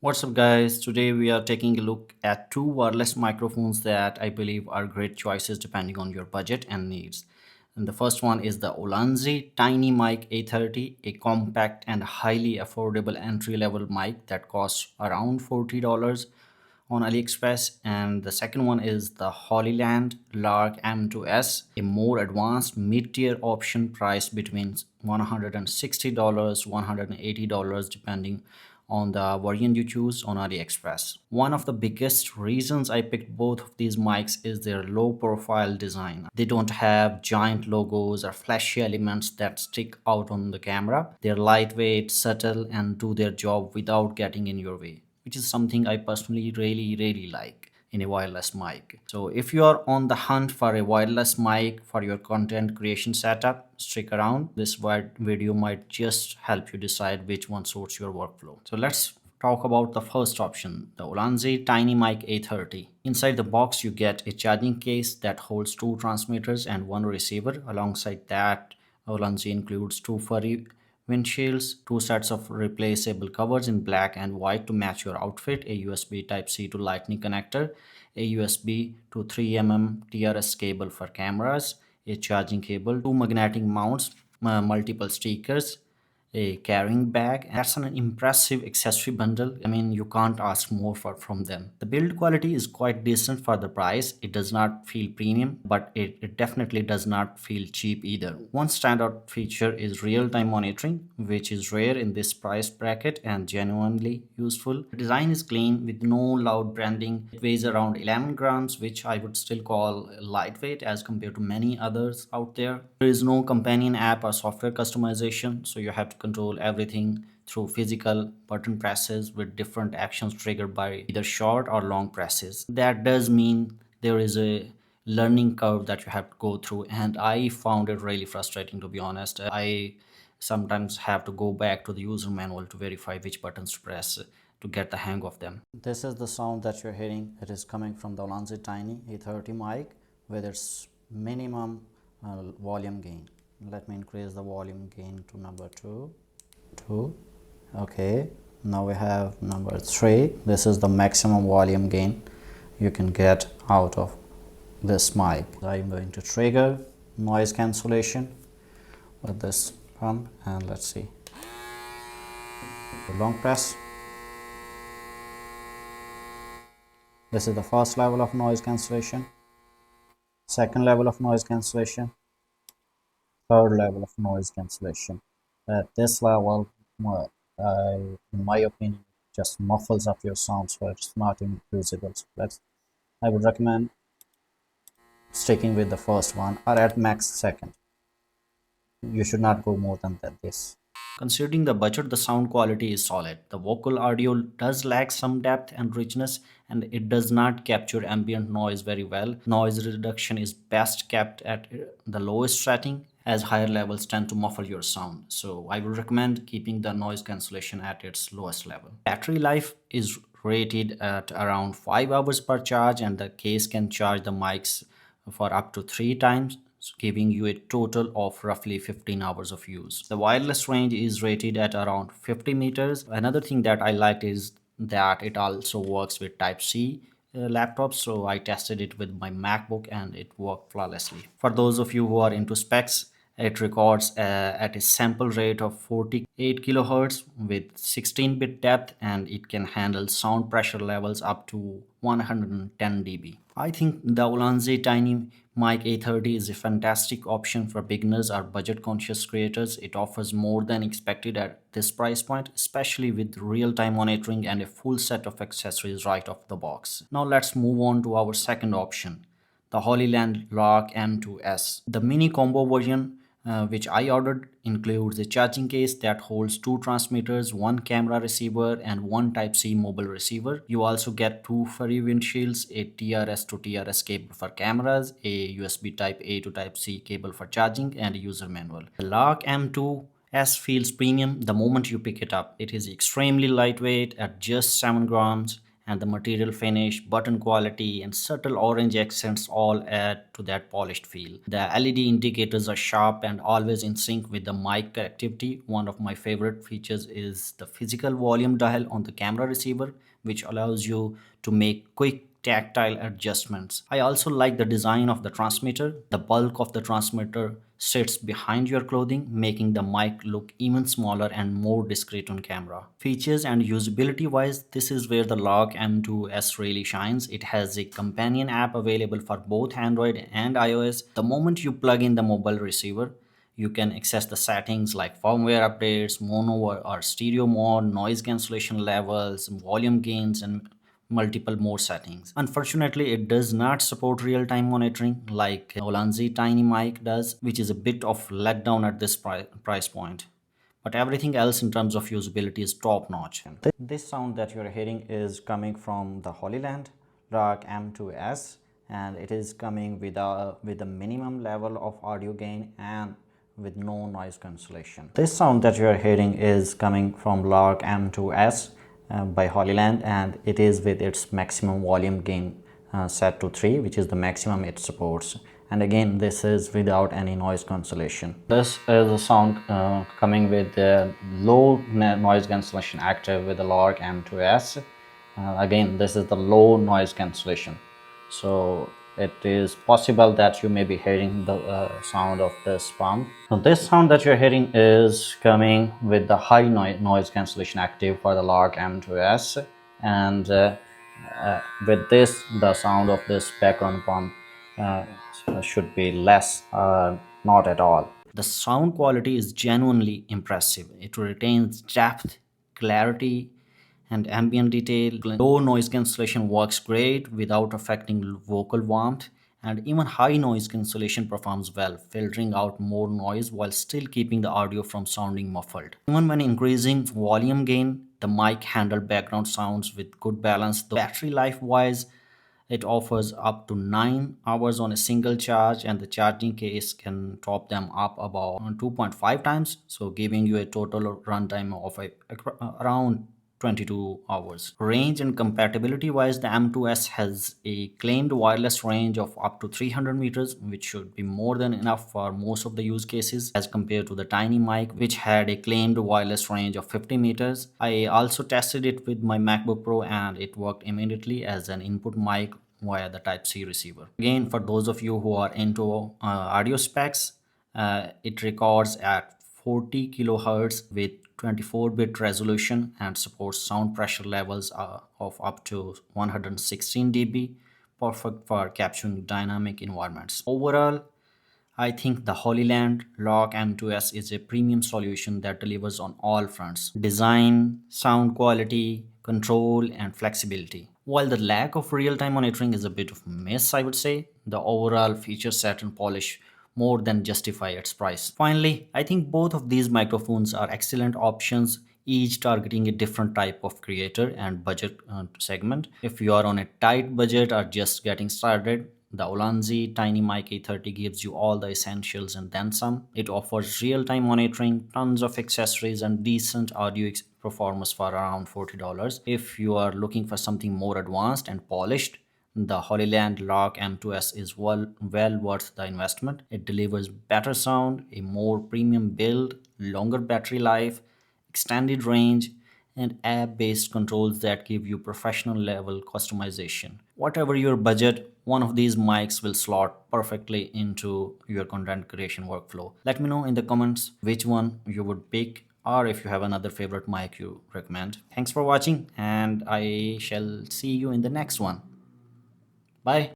What's up, guys? Today we are taking a look at two wireless microphones that I believe are great choices depending on your budget and needs. And the first one is the Ulanzi Tiny Mic A30, a compact and highly affordable entry-level mic that costs around $40 on AliExpress. And the second one is the Hollyland Lark M2S, a more advanced mid-tier option priced between $160 $180 depending on the variant you choose on AliExpress. One of the biggest reasons I picked both of these mics is their low profile design. They don't have giant logos or flashy elements that stick out on the camera. They're lightweight, subtle, and do their job without getting in your way, which is something I personally really like in a wireless mic. So if you are on the hunt for a wireless mic for your content creation setup, stick around. This video might just help you decide which one suits your workflow. So let's talk about the first option, the Ulanzi Tiny Mic A30. Inside the box you get a charging case that holds two transmitters and one receiver. Alongside that, Ulanzi includes two furry windshields, two sets of replaceable covers in black and white to match your outfit, a USB Type-C to Lightning connector, a USB to 3mm TRS cable for cameras, a charging cable, two magnetic mounts, multiple stickers, a carrying bag. That's an impressive accessory bundle. I mean, you can't ask more from them. The build quality is quite decent for the price. It does not feel premium, but it definitely does not feel cheap either. One standout feature is real-time monitoring, which is rare in this price bracket and genuinely useful. The design is clean with no loud branding. It weighs around 11 grams, which I would still call lightweight as compared to many others out there. There is no companion app or software customization, so you have to control everything through physical button presses with different actions triggered by either short or long presses. That does mean there is a learning curve that you have to go through, and I found it really frustrating, to be honest. I sometimes have to go back to the user manual to verify which buttons to press to get the hang of them. This is the sound that you're hearing. It is coming from the Ulanzi Tiny A30 mic with its minimum volume gain. Let me increase the volume gain to number 2. Okay, now we have number 3. This is the maximum volume gain you can get out of this mic. I'm going to trigger noise cancellation with this pump, and let's see. Long press. This is the first level of noise cancellation, second level of noise cancellation, third level of noise cancellation. At this level, in my opinion, just muffles up your sound, so it's not usable. So I would recommend sticking with the first one, or at max second. You should not go more than this. Considering the budget, the sound quality is solid. The vocal audio does lack some depth and richness, and it does not capture ambient noise very well. Noise reduction is best kept at the lowest setting, as higher levels tend to muffle your sound. So I would recommend keeping the noise cancellation at its lowest level. Battery life is rated at around 5 hours per charge, and the case can charge the mics for up to 3 times, giving you a total of roughly 15 hours of use. The wireless range is rated at around 50 meters. Another thing that I liked is that it also works with Type-C laptops, so I tested it with my MacBook and it worked flawlessly. For those of you who are into specs, it records at a sample rate of 48 kilohertz with 16-bit depth, and it can handle sound pressure levels up to 110 dB. I think the Ulanzi Tiny Mic A30 is a fantastic option for beginners or budget-conscious creators. It offers more than expected at this price point, especially with real-time monitoring and a full set of accessories right off the box. Now let's move on to our second option, the Hollyland Lark M2S. The mini combo version, which I ordered, includes a charging case that holds two transmitters, one camera receiver, and one Type-C mobile receiver. You also get two furry windshields, a TRS to TRS cable for cameras, a USB Type-A to Type-C cable for charging, and a user manual. The Lark M2S feels premium the moment you pick it up. It is extremely lightweight at just 7 grams, and the material finish, button quality, and subtle orange accents all add to that polished feel. The LED indicators are sharp and always in sync with the mic connectivity. One of my favorite features is the physical volume dial on the camera receiver, which allows you to make quick tactile adjustments. I also like the design of the transmitter. The bulk of the transmitter sits behind your clothing, making the mic look even smaller and more discreet on camera. Features and usability wise, this is where the Lark M2S really shines. It has a companion app available for both Android and iOS. The moment you plug in the mobile receiver, you can access the settings like firmware updates, mono or stereo mode, noise cancellation levels, volume gains, and multiple more settings. Unfortunately, it does not support real-time monitoring like Ulanzi Tiny Mic does, which is a bit of letdown at this price point. But everything else in terms of usability is top notch. This sound that you're hearing is coming from the Hollyland Lark M2S, and it is coming with a minimum level of audio gain and with no noise cancellation. This sound that you are hearing is coming from Lark M2S by Hollyland, and it is with its maximum volume gain set to 3, which is the maximum it supports. And again, this is without any noise cancellation. This is a sound coming with the low noise cancellation active with the Lark M2S. Again, this is the low noise cancellation, so it is possible that you may be hearing the sound of this pump. Now this sound that you're hearing is coming with the high noise cancellation active for the Lark M2S, and with this the sound of this background pump should be less, not at all. The sound quality is genuinely impressive. It retains depth, clarity, and ambient detail. Low noise cancellation works great without affecting vocal warmth, and even high noise cancellation performs well, filtering out more noise while still keeping the audio from sounding muffled. Even when increasing volume gain, the mic handled background sounds with good balance. The battery life wise, it offers up to 9 hours on a single charge, and the charging case can top them up about 2.5 times, so giving you a total runtime of around 22 hours. Range and compatibility wise, the M2S has a claimed wireless range of up to 300 meters, which should be more than enough for most of the use cases as compared to the Tiny Mic, which had a claimed wireless range of 50 meters. I also tested it with my MacBook Pro, and it worked immediately as an input mic via the Type-C receiver. Again, for those of you who are into audio specs, it records at 40 kilohertz with 24-bit resolution and supports sound pressure levels of up to 116 dB, perfect for capturing dynamic environments. Overall, I think the Hollyland Lark M2S is a premium solution that delivers on all fronts: design, sound quality, control, and flexibility. While the lack of real-time monitoring is a bit of a miss, I would say, the overall feature set and polish more than justify its price. Finally, I think both of these microphones are excellent options, each targeting a different type of creator and budget segment. If you are on a tight budget or just getting started, the Ulanzi Tiny Mic A30 gives you all the essentials and then some. It offers real-time monitoring, tons of accessories, and decent audio performance for around $40. If you are looking for something more advanced and polished, the Hollyland Lark M2S is well worth the investment. It delivers better sound, a more premium build, longer battery life, extended range, and app-based controls that give you professional level customization. Whatever your budget, one of these mics will slot perfectly into your content creation workflow. Let me know in the comments which one you would pick, or if you have another favorite mic you recommend. Thanks for watching, and I shall see you in the next one. Bye.